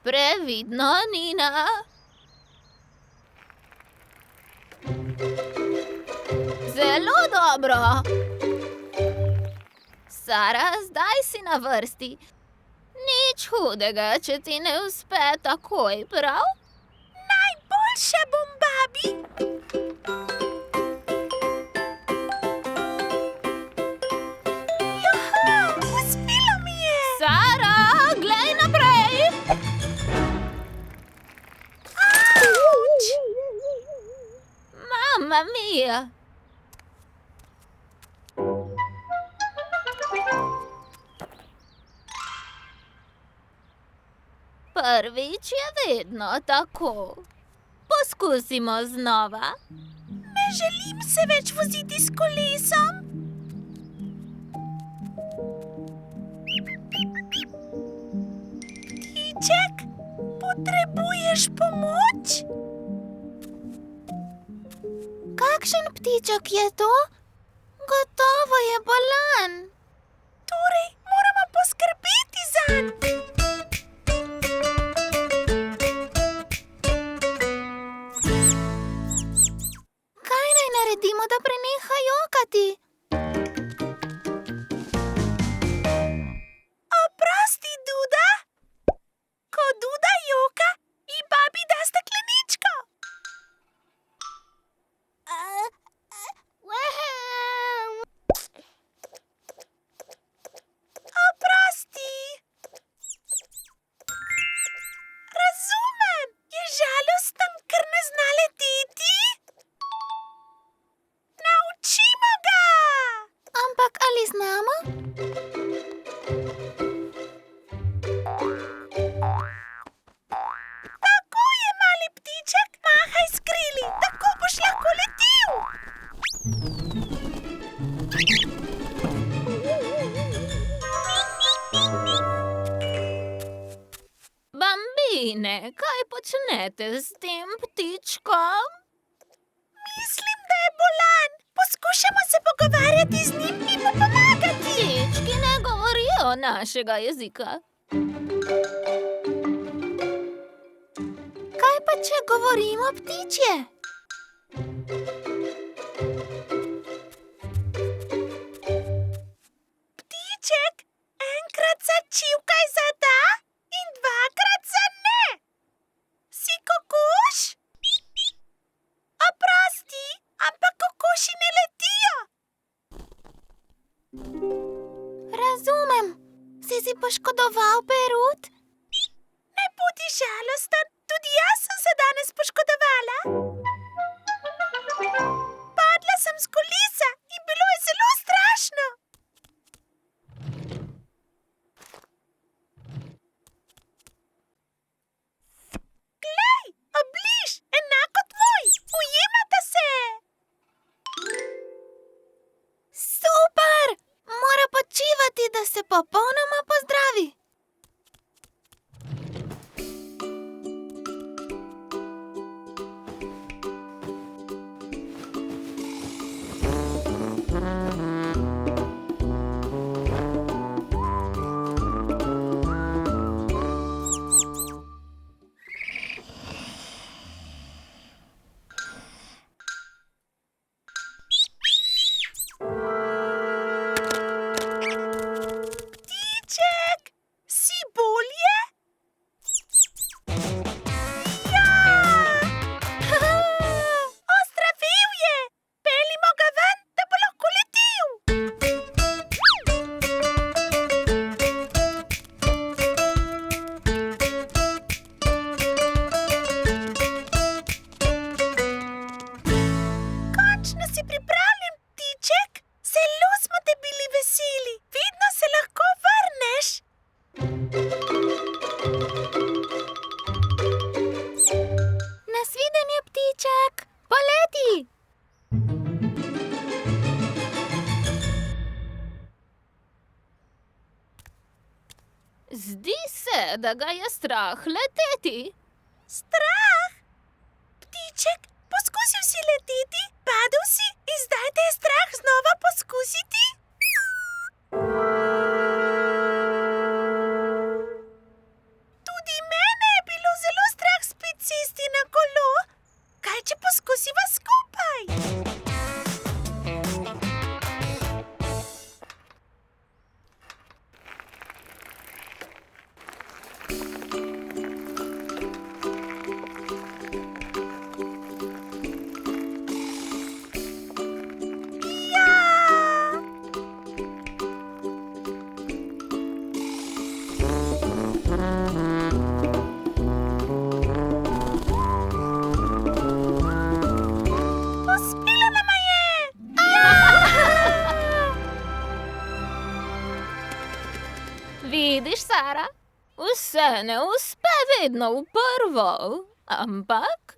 Previdno, Nina. Zelo dobro. Sara, zdaj si na vrsti. Nič hudega, če ti ne uspe takoj, prav? Najboljša bom, babi. Juhu, uspelo mi je. Sara, glej naprej. Avč! Mamma mia. Prvič je vedno tako. Poskusimo znova. Ne želim se več voziti s kolesom. Ptiček, potrebuješ pomoč? Kakšen ptiček je to? Gotovo je bolan. Torej, moramo poskrbeti zanj. Kaj naj naredimo, da preneha jokati? Oprosti, Duda. Ko Duda joka, ji babi da stekleničko. Oprosti. Razumem, je žalosten, ker ne zna leteti. Naučimo ga. Ampak ali znamo? Tako je, mali ptiček, mahaj s krili, tako boš lahko letel. Bambine, kaj počnete s tem ptičkom? Mislim, da je bolan. Poskušamo se pogovarjati z njim in mu pomagati. Ptički ne govorijo našega jezika. Kaj pa, če govorimo ptičje? Ptiček, enkrat začivkaj za da in dvakrat za ne. Si kokoš? Oprosti, ampak kokoši ne letijo. Razumem. Si poškodoval perut? Ne bodi žalosten, tudi jaz sem se danes poškodovala. Padla sem s kolesa in bilo je zelo strašno. Glej, obliž, enako tvoj, ujemata se. Super! Mora počivati, da se popolnoma pozdravi. Ptiček, si bolje? Ja! Ozdravil je! Peljimo ga ven, da bo lahko letel. Končno si pripravljen, ptiček. Zelo smo te bili veseli. Vedno se lahko vrneš. Nasvidenje, ptiček. Poleti! Zdi se, da ga je strah leteti. Strah? Ptiček, poskusil si leteti, padel si in zdaj te je strah znova poskusiti? Tudi mene je če poskusiva skupaj. Uspelo nama je! Vidiš, Sara, vse ne uspe vedno v prvo, ampak